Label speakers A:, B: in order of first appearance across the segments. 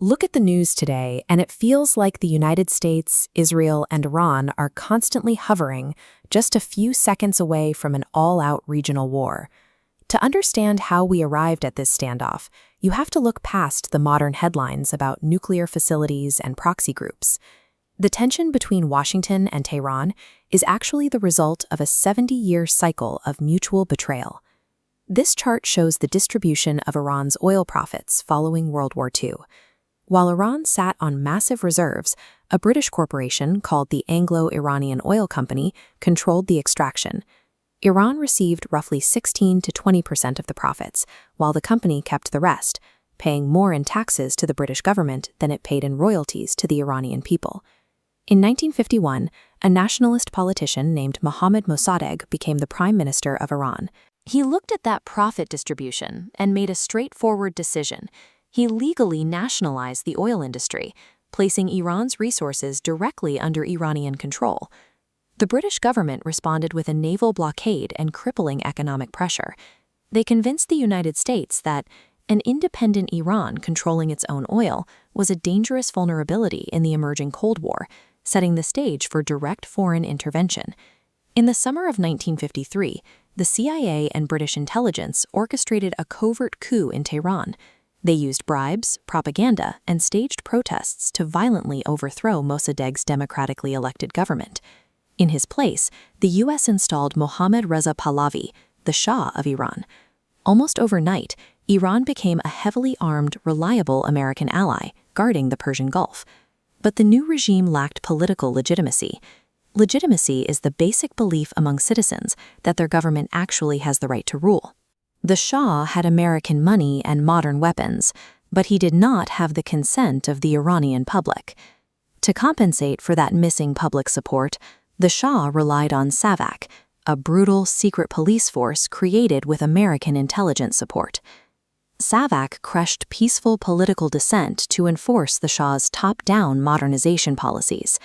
A: Look at the news today, and it feels like the United States, Israel, and Iran are constantly hovering just a few seconds away from an all-out regional war. To understand how we arrived at this standoff, you have to look past the modern headlines about nuclear facilities and proxy groups. The tension between Washington and Tehran is actually the result of a 70-year cycle of mutual betrayal. This chart shows the distribution of Iran's oil profits following World War II. While Iran sat on massive reserves, a British corporation called the Anglo-Iranian Oil Company controlled the extraction. Iran received roughly 16 to 20% of the profits, while the company kept the rest, paying more in taxes to the British government than it paid in royalties to the Iranian people. In 1951, a nationalist politician named Mohammad Mossadegh became the Prime Minister of Iran. He looked at that profit distribution and made a straightforward decision. He legally nationalized the oil industry, placing Iran's resources directly under Iranian control. The British government responded with a naval blockade and crippling economic pressure. They convinced the United States that an independent Iran controlling its own oil was a dangerous vulnerability in the emerging Cold War, setting the stage for direct foreign intervention. In the summer of 1953, the CIA and British intelligence orchestrated a covert coup in Tehran. They used bribes, propaganda, and staged protests to violently overthrow Mossadegh's democratically elected government. In his place, the U.S. installed Mohammad Reza Pahlavi, the Shah of Iran. Almost overnight, Iran became a heavily armed, reliable American ally, guarding the Persian Gulf. But the new regime lacked political legitimacy. Legitimacy is the basic belief among citizens that their government actually has the right to rule. The Shah had American money and modern weapons, but he did not have the consent of the Iranian public. To compensate for that missing public support, the Shah relied on SAVAK, a brutal secret police force created with American intelligence support. SAVAK crushed peaceful political dissent to enforce the Shah's top-down modernization policies.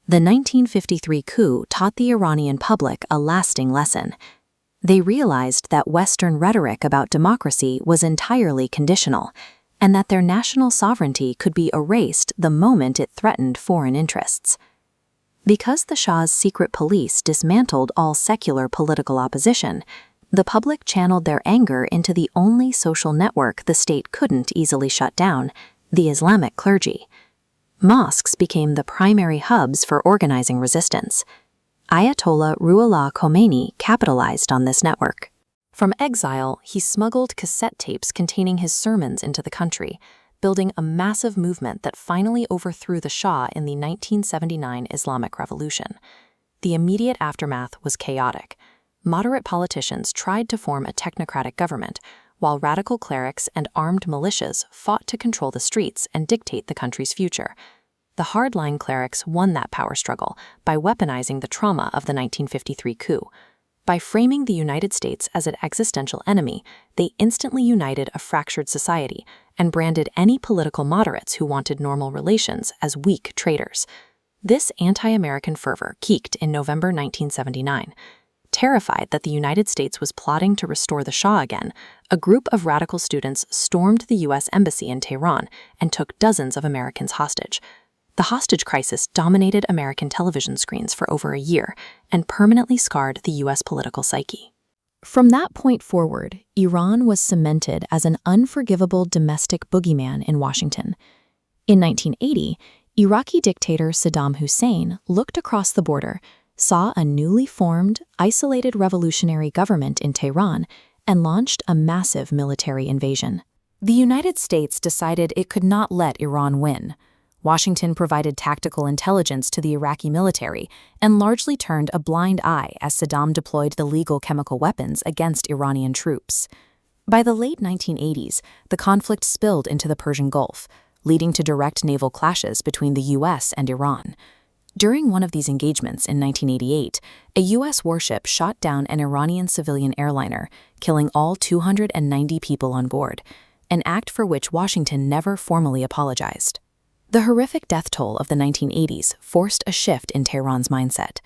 A: The 1953 coup taught the Iranian public a lasting lesson. They realized that Western rhetoric about democracy was entirely conditional, and that their national sovereignty could be erased the moment it threatened foreign interests. Because the Shah's secret police dismantled all secular political opposition, the public channeled their anger into the only social network the state couldn't easily shut down, the Islamic clergy. Mosques became the primary hubs for organizing resistance. Ayatollah Ruhollah Khomeini capitalized on this network. From exile, he smuggled cassette tapes containing his sermons into the country, building a massive movement that finally overthrew the Shah in the 1979 Islamic Revolution. The immediate aftermath was chaotic. Moderate politicians tried to form a technocratic government, while radical clerics and armed militias fought to control the streets and dictate the country's future. The hardline clerics won that power struggle by weaponizing the trauma of the 1953 coup. By framing the United States as an existential enemy, they instantly united a fractured society and branded any political moderates who wanted normal relations as weak traitors. This anti-American fervor peaked in November 1979. Terrified that the United States was plotting to restore the Shah again, a group of radical students stormed the U.S. Embassy in Tehran and took dozens of Americans hostage. The hostage crisis dominated American television screens for over a year and permanently scarred the U.S. political psyche. From that point forward, Iran was cemented as an unforgivable domestic boogeyman in Washington. In 1980, Iraqi dictator Saddam Hussein looked across the border, saw a newly formed, isolated revolutionary government in Tehran, and launched a massive military invasion. The United States decided it could not let Iran win. Washington provided tactical intelligence to the Iraqi military and largely turned a blind eye as Saddam deployed illegal chemical weapons against Iranian troops. By the late 1980s, the conflict spilled into the Persian Gulf, leading to direct naval clashes between the U.S. and Iran. During one of these engagements in 1988, a U.S. warship shot down an Iranian civilian airliner, killing all 290 people on board, an act for which Washington never formally apologized. The horrific death toll of the 1980s forced a shift in Tehran's mindset.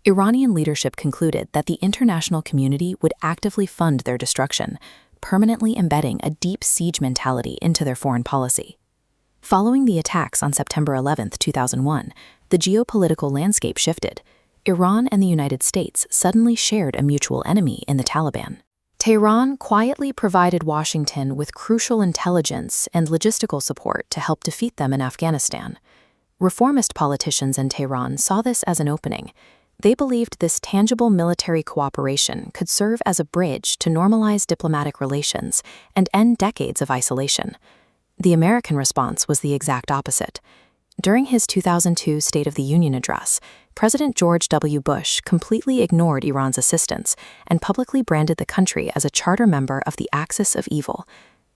A: Iranian leadership concluded that the international community would actively fund their destruction, permanently embedding a deep siege mentality into their foreign policy. Following the attacks on September 11, 2001, the geopolitical landscape shifted. Iran and the United States suddenly shared a mutual enemy in the Taliban. Tehran quietly provided Washington with crucial intelligence and logistical support to help defeat them in Afghanistan. Reformist politicians in Tehran saw this as an opening. They believed this tangible military cooperation could serve as a bridge to normalize diplomatic relations and end decades of isolation. The American response was the exact opposite. During his 2002 State of the Union address, President George W. Bush completely ignored Iran's assistance and publicly branded the country as a charter member of the Axis of Evil.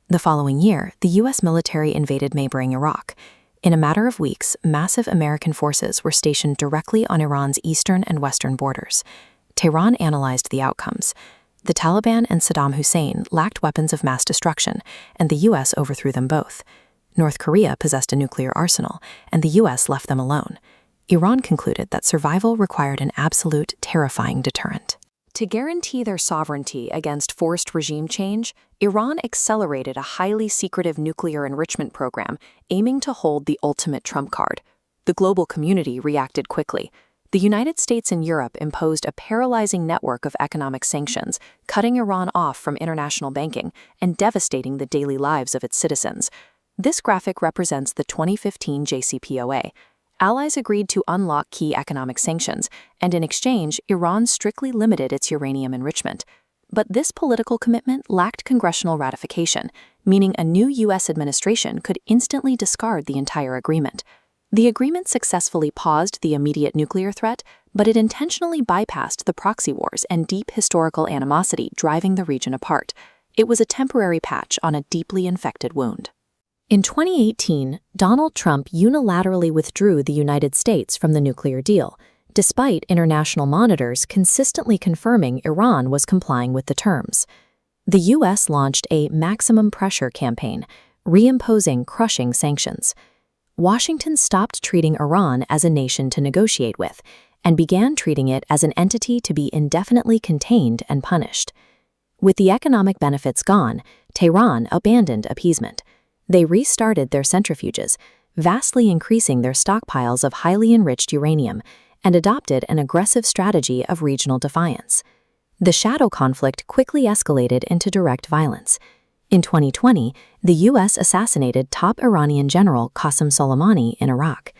A: The following year, the U.S. military invaded neighboring Iraq. In a matter of weeks, massive American forces were stationed directly on Iran's eastern and western borders. Tehran analyzed the outcomes. The Taliban and Saddam Hussein lacked weapons of mass destruction, and the U.S. overthrew them both. North Korea possessed a nuclear arsenal, and the U.S. left them alone. Iran concluded that survival required an absolute, terrifying deterrent. To guarantee their sovereignty against forced regime change, Iran accelerated a highly secretive nuclear enrichment program aiming to hold the ultimate trump card. The global community reacted quickly. The United States and Europe imposed a paralyzing network of economic sanctions, cutting Iran off from international banking and devastating the daily lives of its citizens. This graphic represents the 2015 JCPOA. Allies agreed to unlock key economic sanctions, and in exchange, Iran strictly limited its uranium enrichment. But this political commitment lacked congressional ratification, meaning a new U.S. administration could instantly discard the entire agreement. The agreement successfully paused the immediate nuclear threat, but it intentionally bypassed the proxy wars and deep historical animosity driving the region apart. It was a temporary patch on a deeply infected wound. In 2018, Donald Trump unilaterally withdrew the United States from the nuclear deal, despite international monitors consistently confirming Iran was complying with the terms. The U.S. launched a maximum pressure campaign, reimposing crushing sanctions. Washington stopped treating Iran as a nation to negotiate with and began treating it as an entity to be indefinitely contained and punished. With the economic benefits gone, Tehran abandoned appeasement. They restarted their centrifuges, vastly increasing their stockpiles of highly enriched uranium, and adopted an aggressive strategy of regional defiance. The shadow conflict quickly escalated into direct violence. In 2020, the U.S. assassinated top Iranian general Qasem Soleimani in Iraq.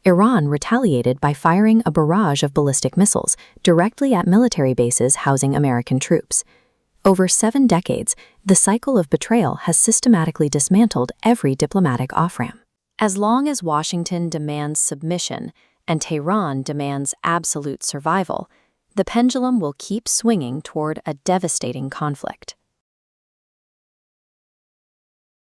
A: Iran retaliated by firing a barrage of ballistic missiles directly at military bases housing American troops. Over 7 decades, the cycle of betrayal has systematically dismantled every diplomatic off-ramp. As long as Washington demands submission and Tehran demands absolute survival, the pendulum will keep swinging toward a devastating conflict.